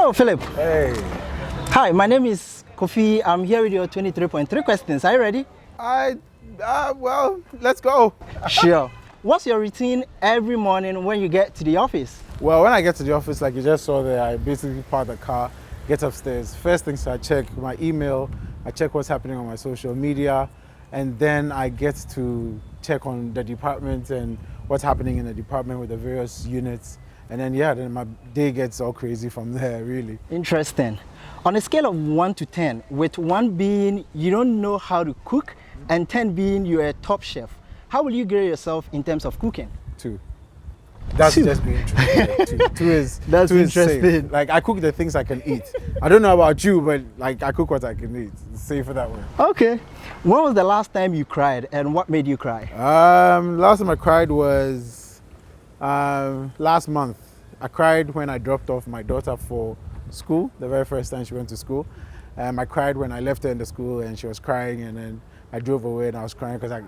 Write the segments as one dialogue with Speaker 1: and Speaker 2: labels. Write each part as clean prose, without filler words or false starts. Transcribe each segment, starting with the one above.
Speaker 1: Hello, Philip.
Speaker 2: Hey.
Speaker 1: Hi, my name is Kofi. I'm here with your 23.3 questions. Are you ready?
Speaker 2: Well, let's go.
Speaker 1: Sure. What's your routine every morning when you get to the office?
Speaker 2: Well, when I get to the office, like you just saw there, I basically park the car, get upstairs. First things I check my email, I check what's happening on my social media, and then I get to check on the department and what's happening in the department with the various units. And then, then my day gets all crazy from there, really.
Speaker 1: Interesting. On a scale of 1 to 10, with 1 being you don't know how to cook and 10 being you're a top chef, how will you grade yourself in terms of cooking?
Speaker 2: 2. That's
Speaker 1: 2.
Speaker 2: just being true. Two is
Speaker 1: That's
Speaker 2: two is
Speaker 1: interesting.
Speaker 2: safe. Like I cook the things I can eat. I don't know about you, but like I cook what I can eat. It's safer that way.
Speaker 1: Okay. When was the last time you cried and what made you cry?
Speaker 2: Last time I cried was last month. I cried when I dropped off my daughter for school, the very first time she went to school. I cried when I left her in the school and she was crying, and then I drove away and I was crying because I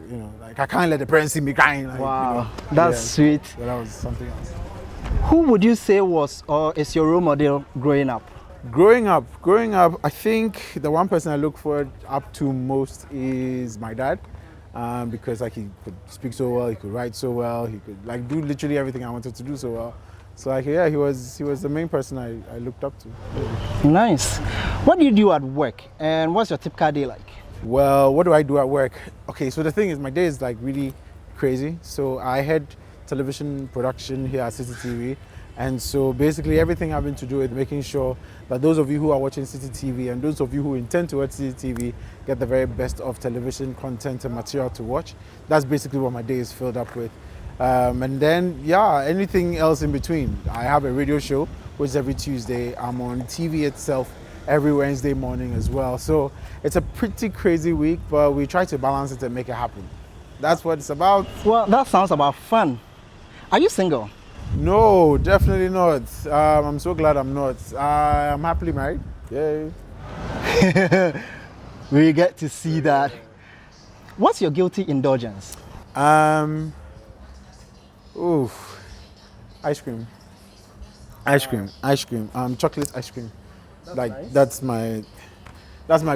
Speaker 2: can't let the parents see me crying. Like,
Speaker 1: wow, that's sweet.
Speaker 2: So that was something else.
Speaker 1: Who would you say was or is your role model growing up?
Speaker 2: Growing up, I think the one person I look forward up to most is my dad. Because like he could speak so well, he could write so well, he could like do literally everything I wanted to do so well. So like he was the main person I looked up to.
Speaker 1: Nice. What do you do at work and what's your typical day like?
Speaker 2: Well, what do I do at work? Okay, so the thing is my day is like really crazy. So I head television production here at CitiTV. And so basically everything having to do with making sure that those of you who are watching CitiTV and those of you who intend to watch CitiTV get the very best of television content and material to watch. That's basically what my day is filled up with. And then, anything else in between. I have a radio show, which is every Tuesday. I'm on TV itself every Wednesday morning as well. So it's a pretty crazy week, but we try to balance it and make it happen. That's what it's about.
Speaker 1: Well, that sounds about fun. Are you single?
Speaker 2: No, definitely not. I'm so glad I'm not. I'm happily married. Yay.
Speaker 1: We get to see that. What's your guilty indulgence?
Speaker 2: Ice cream. Chocolate ice cream. That's my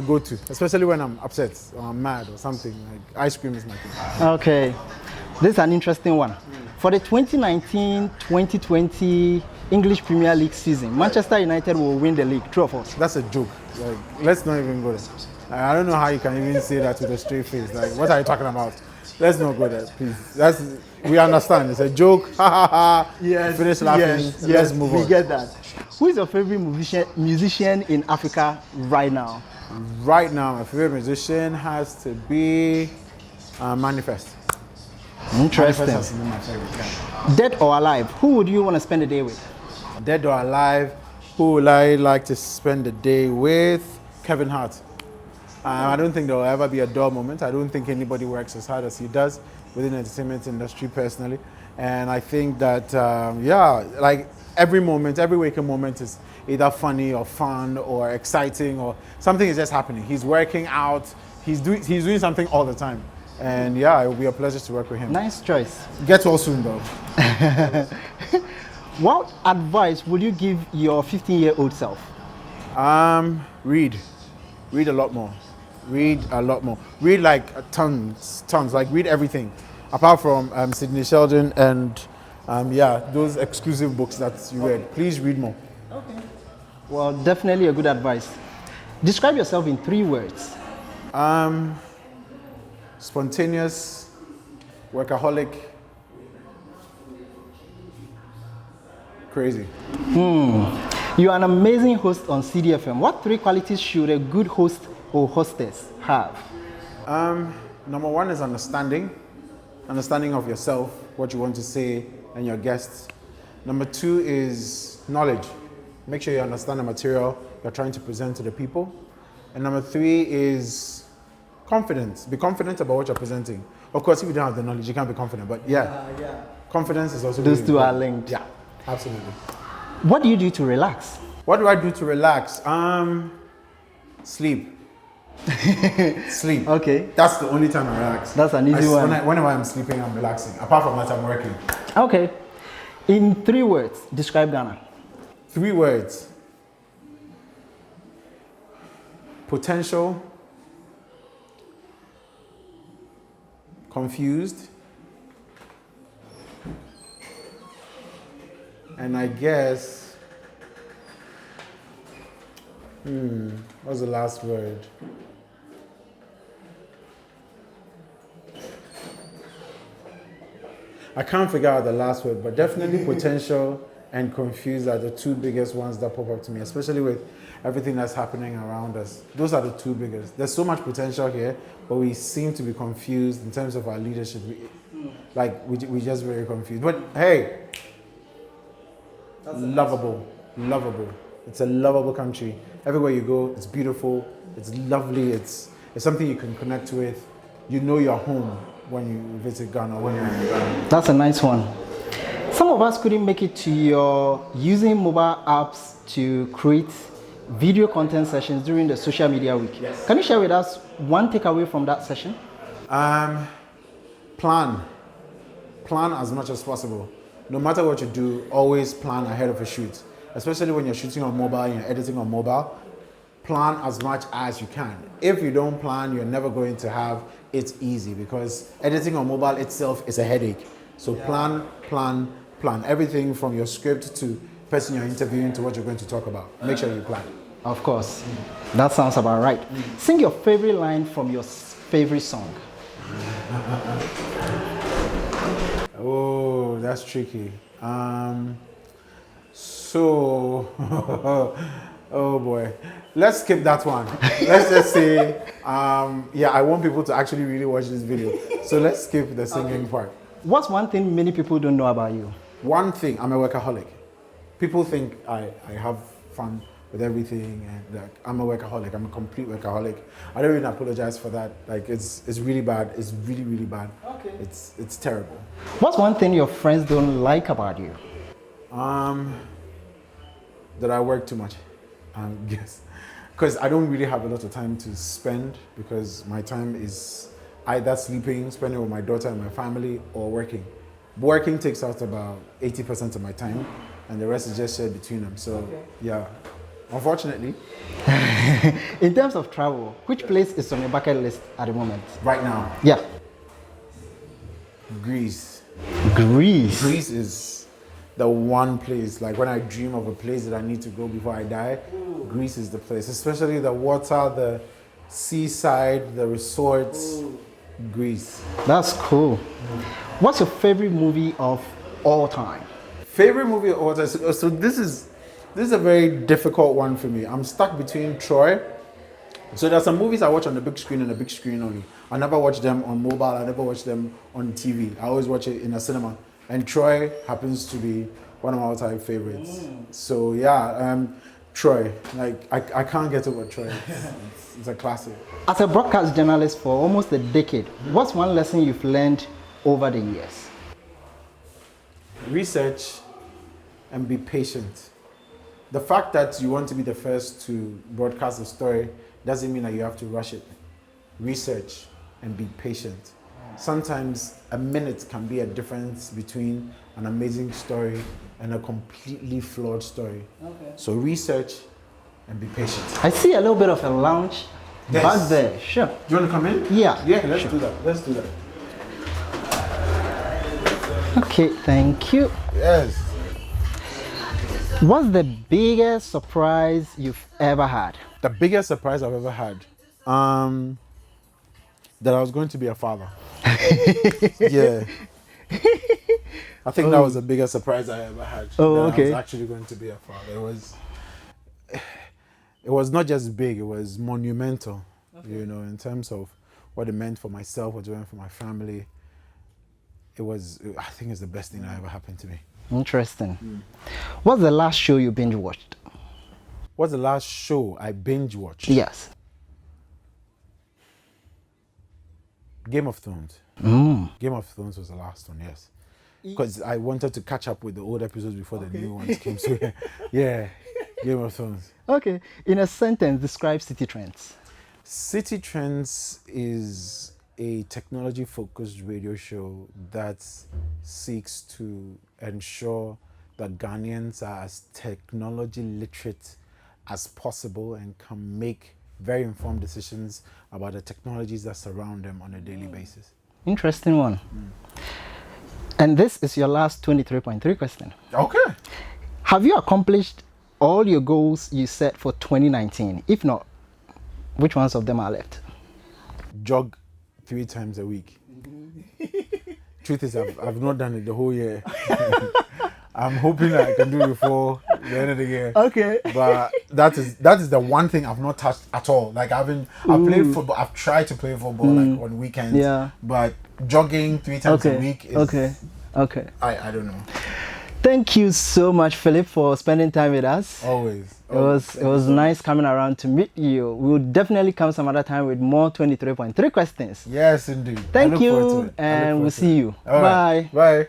Speaker 2: go-to, especially when I'm upset or I'm mad or something. Like ice cream is my thing.
Speaker 1: Okay, this is an interesting one. For the 2019-2020 English Premier League season, Manchester United will win the league. True or false?
Speaker 2: That's a joke. Like, let's not even go there. I don't know how you can even say that with a straight face. Like, what are you talking about? Let's not go there, please. We understand. It's a joke. Ha ha ha. Yes. Finish laughing.
Speaker 1: Yes,
Speaker 2: let's move on.
Speaker 1: We get that. Who is your favorite musician in Africa right now?
Speaker 2: Right now, my favorite musician has to be Manifest.
Speaker 1: Interesting.
Speaker 2: Manifest has to be my favorite guy.
Speaker 1: Dead or alive, who would you want to spend the day with?
Speaker 2: Dead or alive, who would I like to spend the day with? Kevin Hart. I don't think there will ever be a dull moment. I don't think anybody works as hard as he does within the entertainment industry personally. And I think that, like every waking moment is either funny or fun or exciting or something is just happening. He's working out, he's doing something all the time. And it will be a pleasure to work with him.
Speaker 1: Nice choice.
Speaker 2: Get well soon though.
Speaker 1: What advice would you give your 15-year-old self?
Speaker 2: Read a lot more. Read like tons, like read everything. Apart from Sidney Sheldon and those exclusive books that you read. Please read more.
Speaker 1: Okay. Well, definitely a good advice. Describe yourself in 3 words.
Speaker 2: Spontaneous, workaholic, crazy.
Speaker 1: You are an amazing host on CDFM. What 3 qualities should a good host or hostess have?
Speaker 2: Number 1 is understanding of yourself, what you want to say, and your guests. Number 2 is knowledge. Make sure you understand the material you're trying to present to the people. And number 3 is confidence. Be confident about what you're presenting. Of course, if you don't have the knowledge, you can't be confident. But confidence is also
Speaker 1: those 2 are
Speaker 2: important.
Speaker 1: linked.
Speaker 2: Yeah, absolutely.
Speaker 1: What do you do to relax?
Speaker 2: What do I do to relax? Sleep. Sleep.
Speaker 1: Okay.
Speaker 2: That's the only time I relax.
Speaker 1: That's an easy one.
Speaker 2: Whenever I'm sleeping, I'm relaxing. Apart from that, I'm working.
Speaker 1: Okay. In 3 words, describe Ghana.
Speaker 2: 3 words. Potential, confused, and I guess, what's the last word? I can't figure out the last word, but definitely potential and confused are the two biggest ones that pop up to me, especially with everything that's happening around us. Those are the two biggest. There's so much potential here, but we seem to be confused in terms of our leadership. We're just very confused. But hey, lovable. It's a lovable country. Everywhere you go, it's beautiful, it's lovely, it's something you can connect with. You know you're home when you visit Ghana, when you're in Ghana.
Speaker 1: That's a nice one. Some of us couldn't make it to your using mobile apps to create video content sessions during the social media week.
Speaker 2: Yes.
Speaker 1: Can you share with us one takeaway from that session?
Speaker 2: Plan as much as possible. No matter what you do, always plan ahead of a shoot. Especially when you're shooting on mobile and you're editing on mobile, plan as much as you can. If you don't plan, you're never going to have it easy, because editing on mobile itself is a headache. So plan. Everything from your script to the person you're interviewing to what you're going to talk about. Make sure you plan.
Speaker 1: Of course. That sounds about right. Sing your favorite line from your favorite song.
Speaker 2: Oh, that's tricky. Oh boy. Let's skip that one. Let's just say, I want people to actually really watch this video. So let's skip the singing part.
Speaker 1: What's one thing many people don't know about you?
Speaker 2: One thing, I'm a workaholic. People think I have fun with everything, and I'm a workaholic. I'm a complete workaholic. I don't even apologize for that. It's really bad. It's really, really bad.
Speaker 1: Okay.
Speaker 2: It's terrible.
Speaker 1: What's one thing your friends don't like about you?
Speaker 2: That I work too much. Yes. Because I don't really have a lot of time to spend, because my time is either sleeping, spending with my daughter and my family, or working. Working takes out about 80% of my time, and the rest is just shared between them. So, yeah, unfortunately.
Speaker 1: In terms of travel, which place is on your bucket list at the moment?
Speaker 2: Right now,
Speaker 1: Yeah.
Speaker 2: Greece.
Speaker 1: Greece.
Speaker 2: Greece is the one place, like when I dream of a place that I need to go before I die, Greece is the place. Especially the water, the seaside, the resorts. Greece.
Speaker 1: That's cool. What's your favorite movie of all time?
Speaker 2: Favorite movie of all time? So this is a very difficult one for me. I'm stuck between Troy. So there's some movies I watch on the big screen and the big screen only. I never watch them on mobile. I never watch them on TV. I always watch it in a cinema. And Troy happens to be one of my all-time favorites. So yeah, Troy. I can't get over Troy. It's a classic.
Speaker 1: As a broadcast journalist for almost a decade, what's one lesson you've learned over the years?
Speaker 2: Research and be patient. The fact that you want to be the first to broadcast a story doesn't mean that you have to rush it. Research and be patient. Sometimes a minute can be a difference between an amazing story and a completely flawed story. Okay. So research and be patient.
Speaker 1: I see a little bit of a lounge back there. Sure.
Speaker 2: Do you want to come in?
Speaker 1: Yeah.
Speaker 2: Yeah, let's do that. Let's do that.
Speaker 1: Okay, thank you.
Speaker 2: Yes.
Speaker 1: What's the biggest surprise you've ever had?
Speaker 2: The biggest surprise I've ever had, that I was going to be a father. Yeah. I think that was the biggest surprise I ever had.
Speaker 1: Oh,
Speaker 2: that
Speaker 1: okay.
Speaker 2: I was actually going to be a father. It was not just big, it was monumental, in terms of what it meant for myself, what it meant for my family. I think it's the best thing that ever happened to me.
Speaker 1: Interesting. What's the last show you binge watched?
Speaker 2: What's the last show I binge watched?
Speaker 1: Yes.
Speaker 2: Game of Thrones. Game of Thrones was the last one, yes. Because I wanted to catch up with the old episodes before the new ones came. So yeah, Game of Thrones.
Speaker 1: Okay. In a sentence, describe CitiTrends.
Speaker 2: CitiTrends is a technology-focused radio show that seeks to ensure that Ghanaians are as technology literate as possible and can make very informed decisions about the technologies that surround them on a daily basis.
Speaker 1: Interesting one. And this is your last 23.3 question.
Speaker 2: Okay.
Speaker 1: Have you accomplished all your goals you set for 2019? If not, which ones of them are left?
Speaker 2: Jog 3 times a week. Truth is, I've not done it the whole year. I'm hoping that I can do it before the end of the year.
Speaker 1: Okay.
Speaker 2: But that is the one thing I've not touched at all. Like I've played football. I've tried to play football like on weekends.
Speaker 1: Yeah.
Speaker 2: But jogging 3 times a week is
Speaker 1: okay.
Speaker 2: I don't know.
Speaker 1: Thank you so much, Philip, for spending time with us.
Speaker 2: Always.
Speaker 1: It was nice coming around to meet you. We will definitely come some other time with more 23.3 questions.
Speaker 2: Yes, indeed.
Speaker 1: Thank you, and we'll see you.
Speaker 2: All
Speaker 1: Bye.
Speaker 2: Right. Bye.